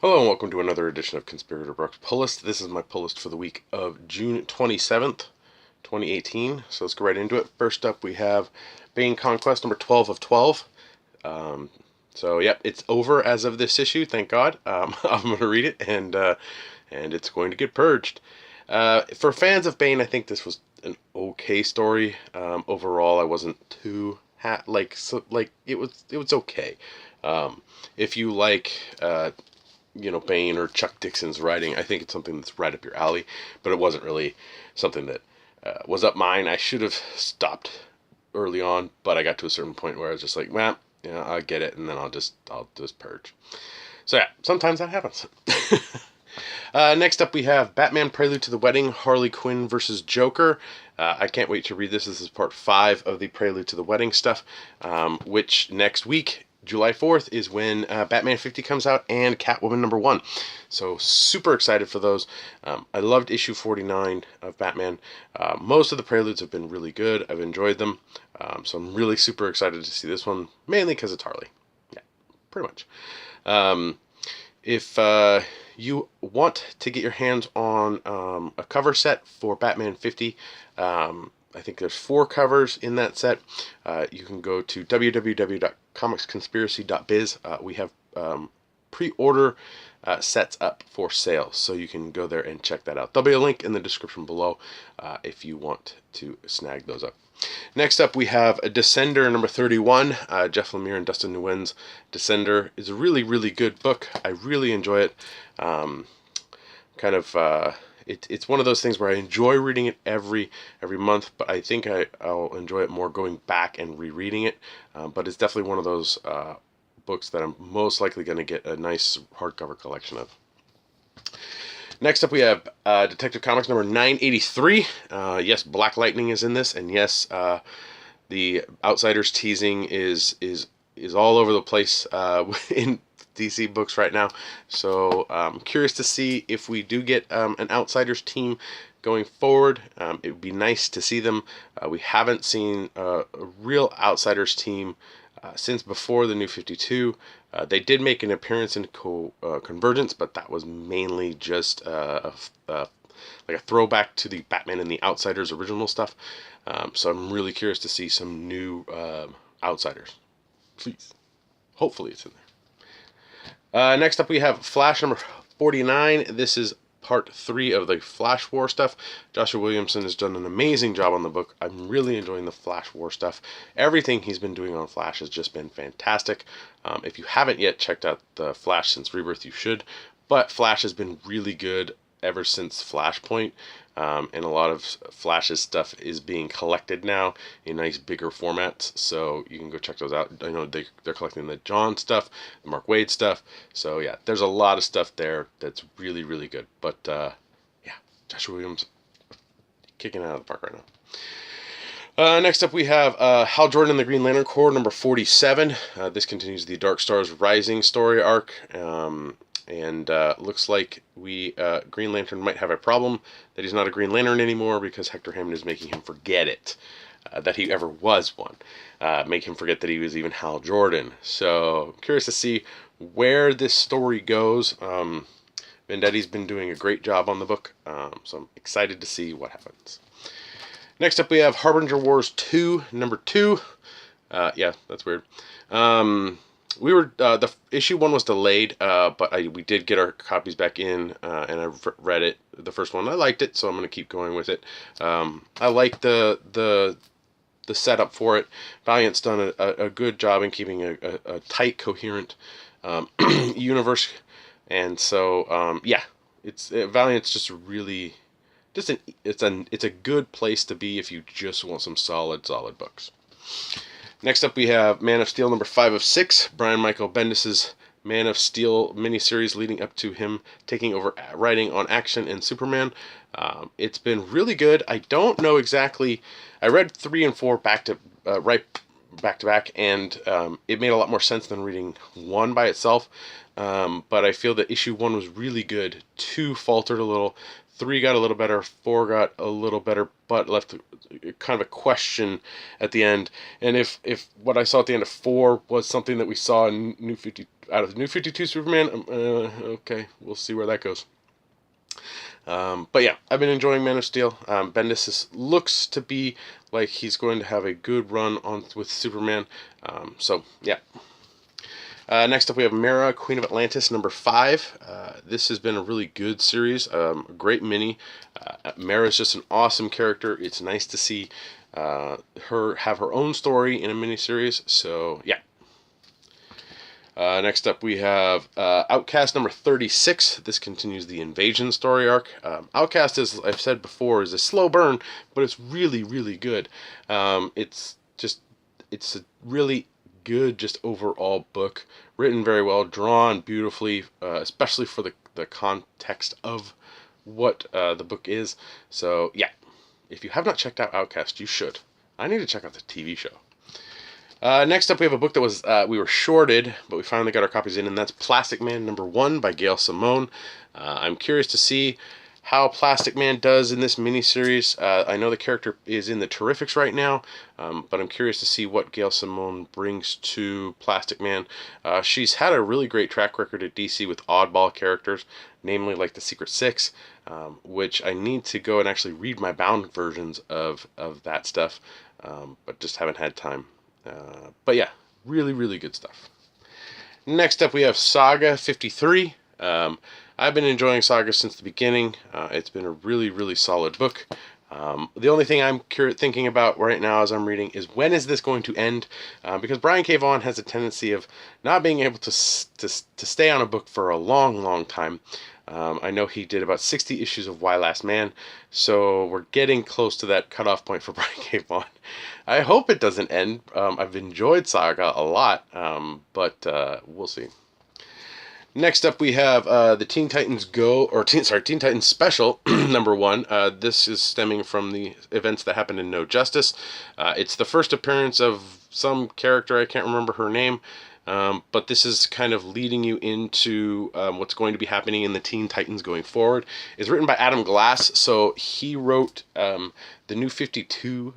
Hello and welcome to another edition of Conspirator Brooks Pull List. This is my pull list for the week of June 27th, 2018. So let's go right into it. First up we have Bane Conquest number 12 of 12. Yep, it's over as of this issue, thank God. I'm going to read it and it's going to get purged. For fans of Bane, I think this was an okay story. Overall, I wasn't too it was okay. If you like Bane or Chuck Dixon's writing, I think it's something that's right up your alley, but it wasn't really something that was up mine. I should have stopped early on, but I got to a certain point where I was just like, well, I get it, and then I'll just purge. So yeah, sometimes that happens. Next up we have Batman Prelude to the Wedding, Harley Quinn versus Joker. I can't wait to read this. This is part 5 of the Prelude to the Wedding stuff, which next week, July 4th, is when Batman 50 comes out and Catwoman number 1. So super excited for those. I loved issue 49 of Batman. Most of the Preludes have been really good. I've enjoyed them. So I'm really super excited to see this one, mainly because it's Harley. Yeah, pretty much. If you want to get your hands on a cover set for Batman 50, I think there's 4 covers in that set. You can go to www.comicsconspiracy.biz. We have pre-order sets up for sale, so you can go there and check that out. There'll be a link in the description below if you want to snag those up. Next up, we have a Descender number 31. Jeff Lemire and Dustin Nguyen's Descender is a really, really good book. I really enjoy it. It's one of those things where I enjoy reading it every month, but I think I'll enjoy it more going back and rereading it. But it's definitely one of those books that I'm most likely going to get a nice hardcover collection of. Next up we have Detective Comics number 983. Yes, Black Lightning is in this, and yes, the Outsiders teasing is all over the place in DC books right now. So I'm curious to see if we do get an Outsiders team going forward. It would be nice to see them. We haven't seen a real Outsiders team since before the New 52. They did make an appearance in Convergence, but that was mainly just like a throwback to the Batman and the Outsiders original stuff. So I'm really curious to see some new Outsiders. Please. Hopefully it's in there. Next up we have Flash number 49. This is part 3 of the Flash War stuff. Joshua Williamson has done an amazing job on the book. I'm really enjoying the Flash War stuff. Everything he's been doing on Flash has just been fantastic. If you haven't yet checked out the Flash since Rebirth, you should. But Flash has been really good ever since Flashpoint. And a lot of Flash's stuff is being collected now in nice bigger formats, so you can go check those out. I know they're collecting the John stuff, the Mark Waid stuff, so yeah, there's a lot of stuff there that's really, really good. But yeah, Joshua Williams kicking it out of the park right now. Next up we have Hal Jordan and the Green Lantern Corps number 47. This continues the Dark Stars Rising story arc. And looks like Green Lantern might have a problem that he's not a Green Lantern anymore because Hector Hammond is making him forget it, that he ever was one. Make him forget that he was even Hal Jordan. So, curious to see where this story goes. Vendetti's been doing a great job on the book, so I'm excited to see what happens. Next up we have Harbinger Wars 2, number 2. Yeah, that's weird. The issue 1 was delayed, but we did get our copies back in, and I read it, the first one. I liked it, so I'm going to keep going with it. I like the setup for it. Valiant's done a good job in keeping a tight, coherent universe, and so yeah, Valiant's just really it's a good place to be if you just want some solid books. Next up we have Man of Steel number 5 of 6, Brian Michael Bendis' Man of Steel miniseries leading up to him taking over writing on Action and Superman. It's been really good. I don't know exactly. I read 3 and 4 back to back, and it made a lot more sense than reading 1 by itself. But I feel that issue 1 was really good. 2 faltered a little. 3 got a little better, 4 got a little better, but left kind of a question at the end. And if what I saw at the end of 4 was something that we saw in out of the New 52 Superman, okay, we'll see where that goes. But yeah, I've been enjoying Man of Steel. Bendis looks to be like he's going to have a good run on with Superman. So yeah. Next up, we have Mara, Queen of Atlantis, number 5. This has been a really good series, a great mini. Mara is just an awesome character. It's nice to see her have her own story in a miniseries. So yeah. Next up, we have Outcast number 36. This continues the Invasion story arc. Outcast, as I've said before, is a slow burn, but it's really, really good. It's a really good, just overall book. Written very well, drawn beautifully, especially for the context of what the book is. So, yeah. If you have not checked out Outcast, you should. I need to check out the TV show. Next up, we have a book that was we were shorted, but we finally got our copies in, and that's Plastic Man number 1 by Gail Simone. I'm curious to see how Plastic Man does in this miniseries. I know the character is in the Terrifics right now, but I'm curious to see what Gail Simone brings to Plastic Man. She's had a really great track record at DC with oddball characters, namely like the Secret Six, which I need to go and actually read my bound versions of that stuff, but just haven't had time. But yeah, really, really good stuff. Next up, we have Saga 53. I've been enjoying Saga since the beginning. It's been a really, really solid book. The only thing I'm thinking about right now as I'm reading is when is this going to end? Because Brian K. Vaughan has a tendency of not being able to stay on a book for a long, long time. I know he did about 60 issues of Y Last Man, so we're getting close to that cutoff point for Brian K. Vaughan. I hope it doesn't end. I've enjoyed Saga a lot, but we'll see. Next up, we have the Teen Titans Teen Titans Special number 1. This is stemming from the events that happened in No Justice. It's the first appearance of some character, I can't remember her name, but this is kind of leading you into what's going to be happening in the Teen Titans going forward. It's written by Adam Glass, so he wrote the New 52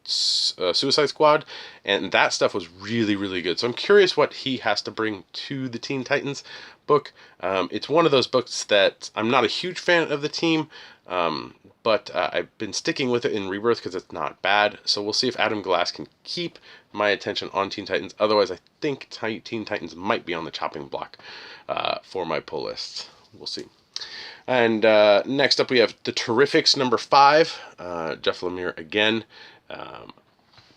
Suicide Squad, and that stuff was really, really good. So I'm curious what he has to bring to the Teen Titans book. It's one of those books that I'm not a huge fan of the team, but I've been sticking with it in Rebirth because it's not bad. So we'll see if Adam Glass can keep my attention on Teen Titans. Otherwise, I think Teen Titans might be on the chopping block for my pull list. We'll see. And next up, we have the Terrifics number 5, Jeff Lemire again.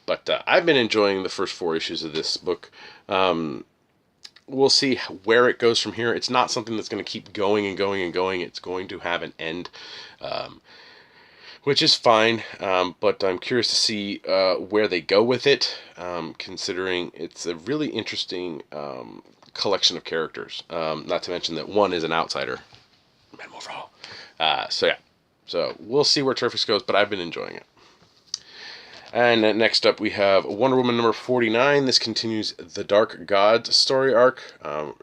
But I've been enjoying the first 4 issues of this book. We'll see where it goes from here. It's not something that's going to keep going and going and going. It's going to have an end, which is fine. But I'm curious to see where they go with it, considering it's a really interesting collection of characters. Not to mention that one is an outsider. So yeah. So we'll see where Terrifics goes, but I've been enjoying it. And next up, we have Wonder Woman number 49. This continues the Dark Gods story arc.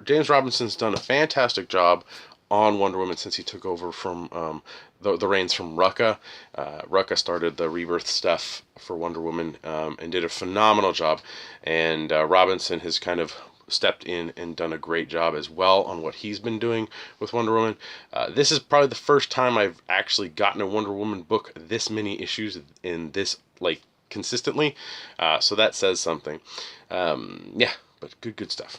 James Robinson's done a fantastic job on Wonder Woman since he took over from the reins from Rucka. Rucka started the Rebirth stuff for Wonder Woman and did a phenomenal job. And Robinson has kind of stepped in and done a great job as well on what he's been doing with Wonder Woman. This is probably the first time I've actually gotten a Wonder Woman book this many issues in this, like, consistently, so that says something. Yeah, but good stuff.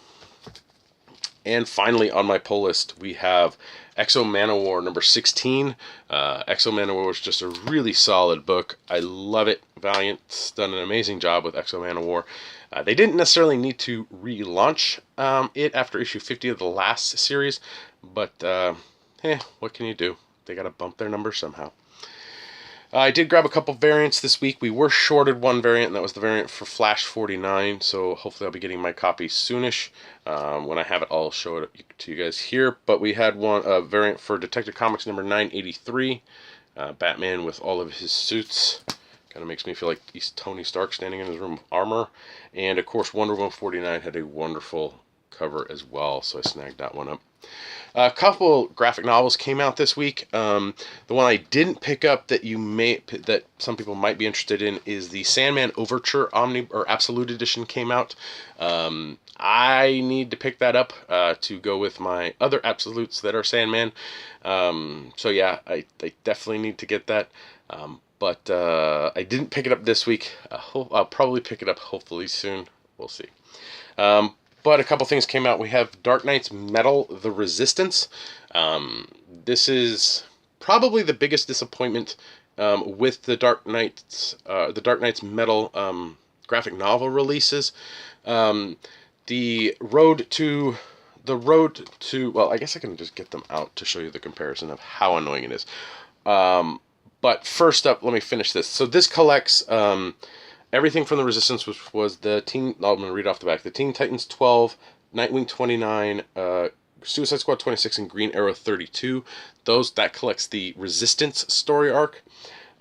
And finally on my pull list, we have Exo Manowar number 16. Exo Manowar is just a really solid book. I love it. Valiant's done an amazing job with Exo Manowar. They didn't necessarily need to relaunch it after issue 50 of the last series, but what can you do? They gotta bump their numbers somehow. I did grab a couple variants this week. We were shorted one variant, and that was the variant for Flash 49, so hopefully I'll be getting my copy soonish. When I have it, I'll show it to you guys here. But we had a variant for Detective Comics number 983, Batman with all of his suits. Kind of makes me feel like he's Tony Stark standing in his room of armor. And, of course, Wonder Woman 49 had a wonderful hardcover as well, so I snagged that one up. A couple graphic novels came out this week. The one I didn't pick up that some people might be interested in is the Sandman Overture Absolute Edition came out. I need to pick that up to go with my other absolutes that are Sandman. So yeah, I definitely need to get that. But I didn't pick it up this week. I'll probably pick it up hopefully soon. We'll see. But a couple things came out. We have Dark Knight's Metal: The Resistance. This is probably the biggest disappointment with the Dark Knight's Metal graphic novel releases. The road to well, I guess I can just get them out to show you the comparison of how annoying it is. But first up, let me finish this. So this collects everything from the Resistance, which was the I'm going to read off the back. The Teen Titans 12, Nightwing 29, Suicide Squad 26, and Green Arrow 32. That collects the Resistance story arc,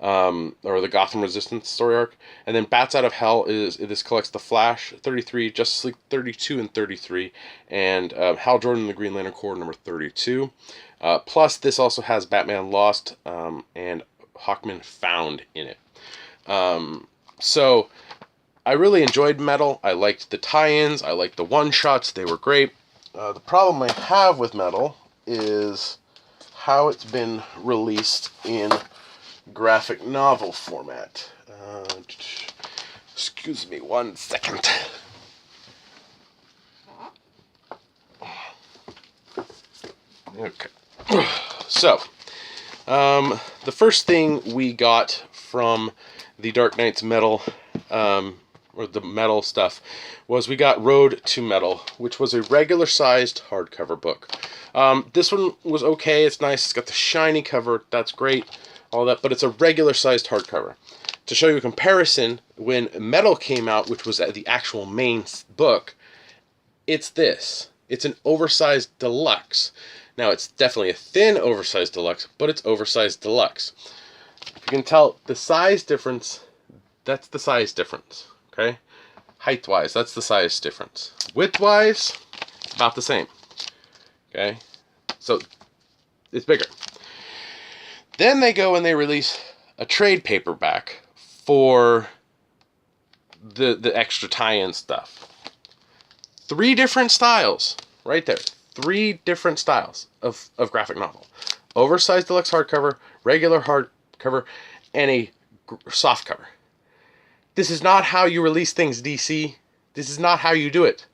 or the Gotham Resistance story arc. And then Bats Out of Hell this collects the Flash 33, Justice League 32 and 33, and Hal Jordan and the Green Lantern Corps number 32. Plus, this also has Batman Lost and Hawkman Found in it. So I really enjoyed Metal. I liked the tie-ins. I liked the one-shots. They were great. The problem I have with Metal is how it's been released in graphic novel format. Excuse me 1 second. Okay. So, the first thing we got from the Dark Knight's Metal, or the Metal stuff, was we got Road to Metal, which was a regular-sized hardcover book. This one was okay. It's nice. It's got the shiny cover. That's great. All that, but it's a regular-sized hardcover. To show you a comparison, when Metal came out, which was the actual main book, it's this. It's an oversized deluxe. Now, it's definitely a thin oversized deluxe, but it's oversized deluxe. If you can tell the size difference, that's the size difference, okay? Height-wise, that's the size difference. Width-wise, about the same, okay? So, it's bigger. Then they go and they release a trade paperback for the extra tie-in stuff. 3 different styles, right there. 3 different styles of graphic novel. Oversized deluxe hardcover, regular hardcover, and a soft cover. This is not how you release things, DC. This is not how you do it.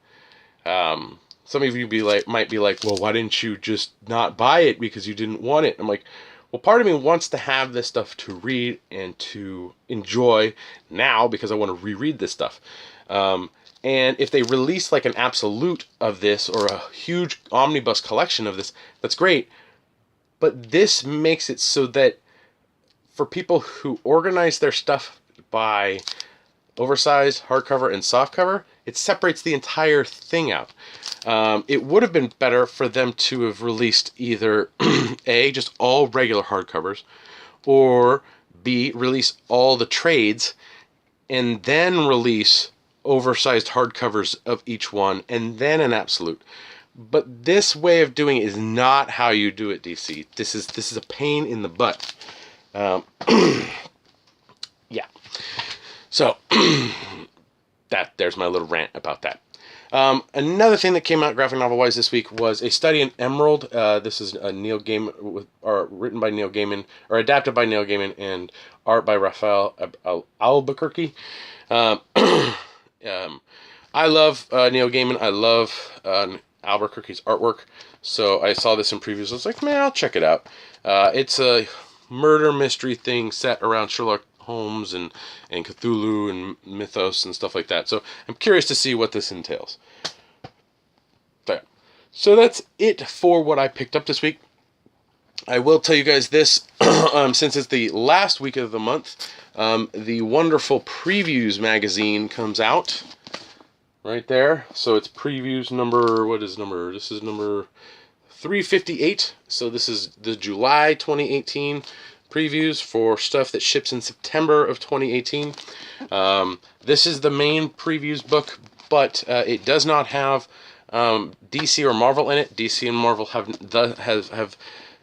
Some of you might be like, well, why didn't you just not buy it because you didn't want it? I'm like, well, part of me wants to have this stuff to read and to enjoy now because I want to reread this stuff. And if they release like an absolute of this or a huge omnibus collection of this, that's great. But this makes it so that for people who organize their stuff by oversized, hardcover, and softcover, it separates the entire thing out. It would have been better for them to have released either A, just all regular hardcovers, or B, release all the trades and then release oversized hardcovers of each one and then an absolute. But this way of doing it is not how you do it, DC. This is a pain in the butt. Yeah. So there's my little rant about that. Another thing that came out graphic novel wise this week was A Study in Emerald. This is a Neil Gaiman, written by Neil Gaiman, or adapted by Neil Gaiman, and art by Raphael Albuquerque. I love Neil Gaiman. I love Albuquerque's artwork. So I saw this in previews. I was like, man, I'll check it out. It's a murder mystery thing set around Sherlock Holmes and Cthulhu and mythos and stuff like that. So I'm curious to see what this entails. There. So that's it for what I picked up this week. I will tell you guys this, since it's the last week of the month, the wonderful Previews magazine comes out right there. So it's Previews number, this is number 358. So this is the July 2018 previews for stuff that ships in September of 2018. This is the main previews book, but it does not have DC or Marvel in it. DC and Marvel have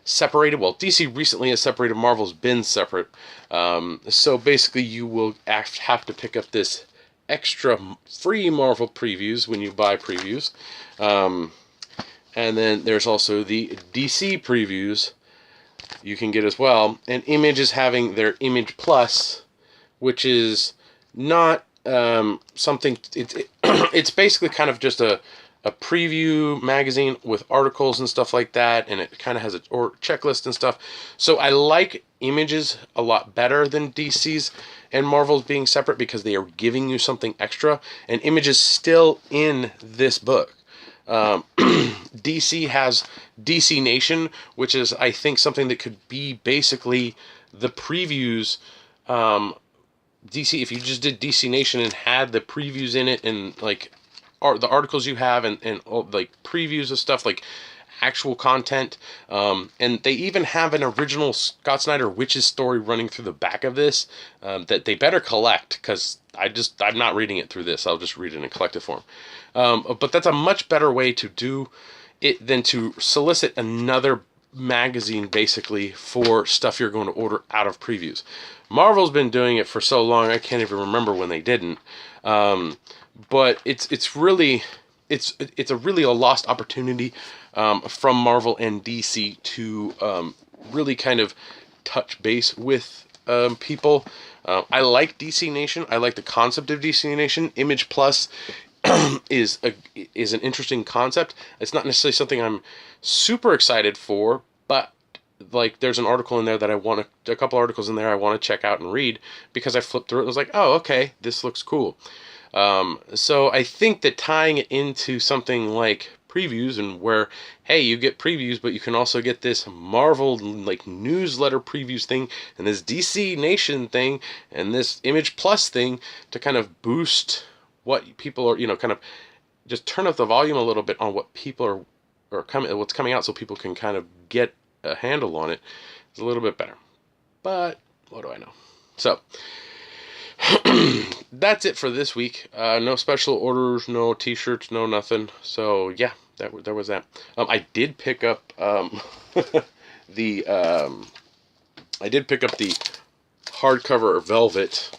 separated. Well, DC recently has separated. Marvel's been separate. So basically, you will have to pick up this extra free Marvel previews when you buy previews. And then there's also the DC previews you can get as well. And Image is having their Image Plus, which is not something. It's basically kind of just a preview magazine with articles and stuff like that, and it kind of has a checklist and stuff. So I like Images a lot better than DC's and Marvel's being separate because they are giving you something extra, and Images still in this book. DC has DC Nation, which is, I think, something that could be basically the previews. DC, if you just did DC Nation and had the previews in it and like the articles you have and all, like previews of stuff, like actual content, and they even have an original Scott Snyder Witches story running through the back of this that they better collect, because I'm not reading it through this. I'll just read it in collective form. But that's a much better way to do it than to solicit another magazine basically for stuff you're going to order out of previews. Marvel's been doing it for so long I can't even remember when they didn't. But it's really a lost opportunity from Marvel and DC to really kind of touch base with people. I like DC Nation. I like the concept of DC Nation. Image Plus is an interesting concept. It's not necessarily something I'm super excited for, but like there's an article in there that a couple articles in there I want to check out and read, because I flipped through it and was like, oh, okay, this looks cool. So I think that tying it into something like previews, and where, hey, you get previews, but you can also get this Marvel like newsletter previews thing, and this DC Nation thing, and this Image Plus thing to kind of boost what people are, kind of just turn up the volume a little bit on what people what's coming out, so people can kind of get a handle on it. It's a little bit better. But what do I know? So that's it for this week. No special orders, no t-shirts, no nothing. So yeah, there was that. I did pick up the hardcover Velvet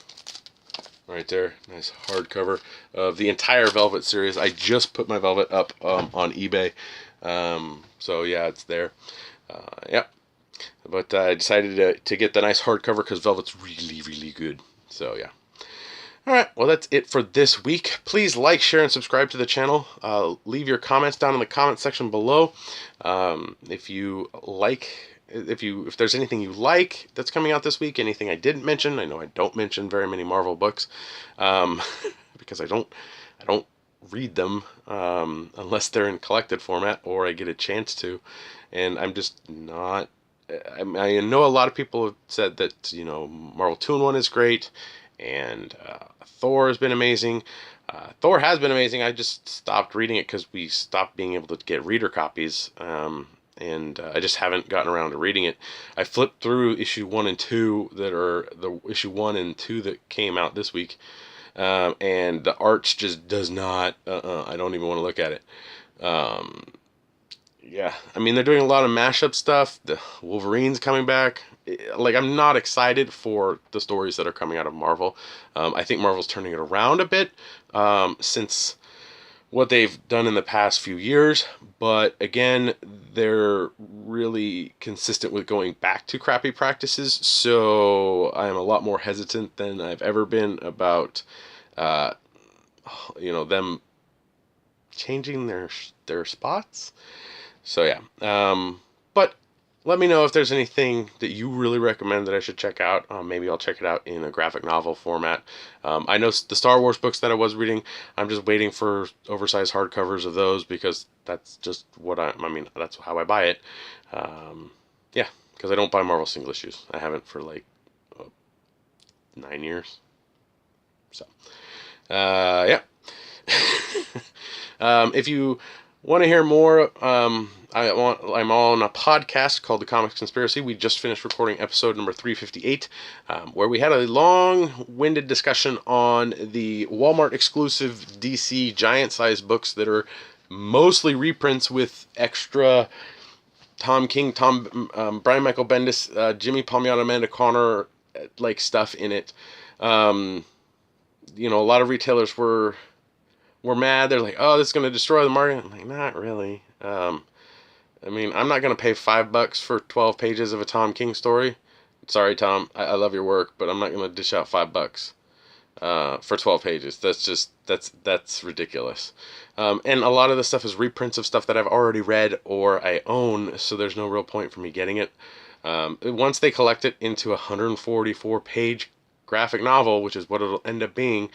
right there. Nice hardcover of the entire Velvet series. I just put my Velvet up on eBay. So yeah, it's there. Yeah. But I decided to get the nice hardcover because Velvet's really, really good. So yeah. Alright, well that's it for this week. Please like, share, and subscribe to the channel. Leave your comments down in the comment section below. If there's anything you like that's coming out this week, anything I didn't mention. I know I don't mention very many Marvel books, because I don't read them unless they're in collected format or I get a chance to, and I'm just not. I know a lot of people have said that Marvel 2-in-1 is great, and Thor has been amazing. Thor has been amazing. I just stopped reading it because we stopped being able to get reader copies, and I just haven't gotten around to reading it. I flipped through issue 1 and 2 that are the issue 1 and 2 that came out this week, and the art just does not. I don't even want to look at it. Yeah, I mean, they're doing a lot of mashup stuff. The Wolverine's coming back. Like, I'm not excited for the stories that are coming out of Marvel. I think Marvel's turning it around a bit since what they've done in the past few years. But again, they're really consistent with going back to crappy practices. So I'm a lot more hesitant than I've ever been about, them changing their spots. So yeah, but let me know if there's anything that you really recommend that I should check out. Maybe I'll check it out in a graphic novel format. I know the Star Wars books that I was reading, I'm just waiting for oversized hardcovers of those, because that's just what that's how I buy it. Yeah, because I don't buy Marvel single issues. I haven't for like 9 years. So, yeah. If you want to hear more, I'm on a podcast called The Comics Conspiracy. We just finished recording episode number 358, where we had a long-winded discussion on the Walmart exclusive DC giant-sized books that are mostly reprints with extra Tom King, Brian Michael Bendis, Jimmy Palmiotti, Amanda Conner, like stuff in it. A lot of retailers were mad. They're like, "Oh, this is going to destroy the market." I'm like, not really. I'm not going to pay $5 for 12 pages of a Tom King story. Sorry, Tom. I love your work, but I'm not going to dish out $5 for 12 pages. That's ridiculous. And a lot of the stuff is reprints of stuff that I've already read or I own, so there's no real point for me getting it. Once they collect it into a 144-page graphic novel, which is what it'll end up being,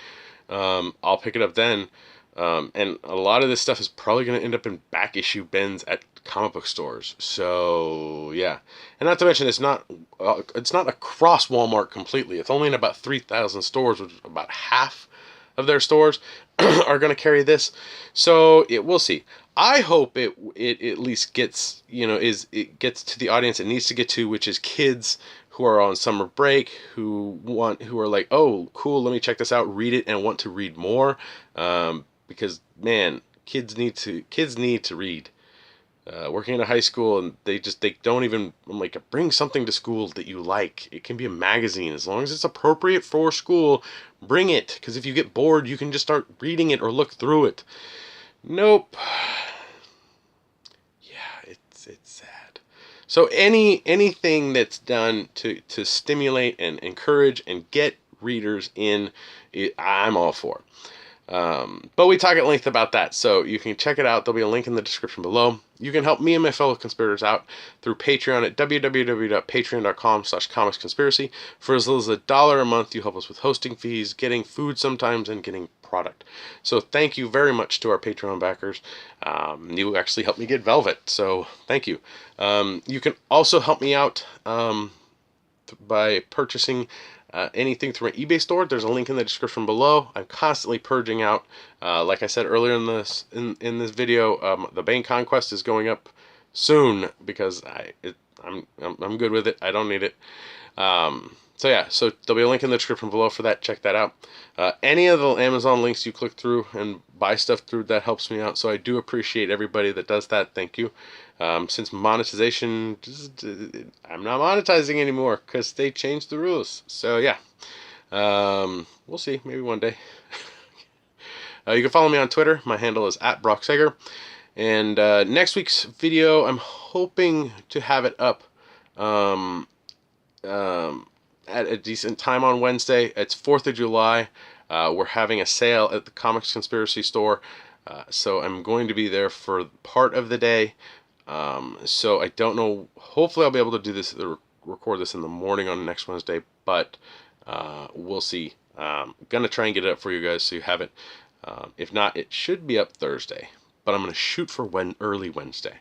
I'll pick it up then. And a lot of this stuff is probably going to end up in back issue bins at comic book stores. So yeah, and not to mention it's not across Walmart completely. It's only in about 3,000 stores, which is about half of their stores are going to carry this. So we'll see. I hope it at least gets it gets to the audience it needs to get to, which is kids who are on summer break, who are like, oh cool, let me check this out, read it, and want to read more. Because man, kids need to read. Working in a high school, and they don't even, I'm like, bring something to school that you like. It can be a magazine, as long as it's appropriate for school, bring it, because if you get bored you can just start reading it or look through it. Nope. Yeah, it's sad. So anything that's done to stimulate and encourage and get readers in, I'm all for. But we talk at length about that, so you can check it out. There'll be a link in the description below. You can help me and my fellow conspirators out through Patreon at www.patreon.com/comicsconspiracy. For as little as $1 a month, you help us with hosting fees, getting food sometimes, and getting product. So thank you very much to our Patreon backers. You actually helped me get Velvet, so thank you. You can also help me out by purchasing anything through my eBay store. There's a link in the description below. I'm constantly purging out. Like I said earlier in this video, the Bane Conquest is going up soon because I'm good with it. I don't need it. So yeah, so there'll be a link in the description below for that. Check that out. Any of the Amazon links you click through and buy stuff through, that helps me out. So I do appreciate everybody that does that. Thank you. Since monetization, I'm not monetizing anymore because they changed the rules. So yeah, we'll see. Maybe one day. You can follow me on Twitter. My handle is @BrockSager. And next week's video, I'm hoping to have it up at a decent time on Wednesday. It's 4th of July. We're having a sale at the Comics Conspiracy store. So I'm going to be there for part of the day. So I don't know. Hopefully I'll be able to do this, record this in the morning on next Wednesday, but we'll see. Gonna try and get it up for you guys so you have it. If not, it should be up Thursday, but I'm gonna shoot for early Wednesday.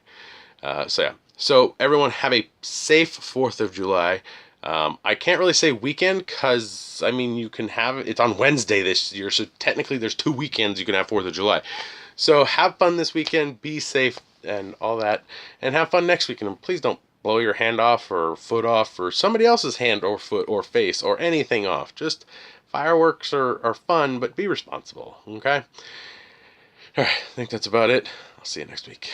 So yeah. So everyone have a safe 4th of July. I can't really say weekend because, I mean, you can have it. It's on Wednesday this year, so technically there's 2 weekends you can have 4th of July. So have fun this weekend, be safe and all that, and have fun next weekend. And please don't blow your hand off or foot off or somebody else's hand or foot or face or anything off. Just fireworks are fun, but be responsible, okay? Alright, I think that's about it. I'll see you next week.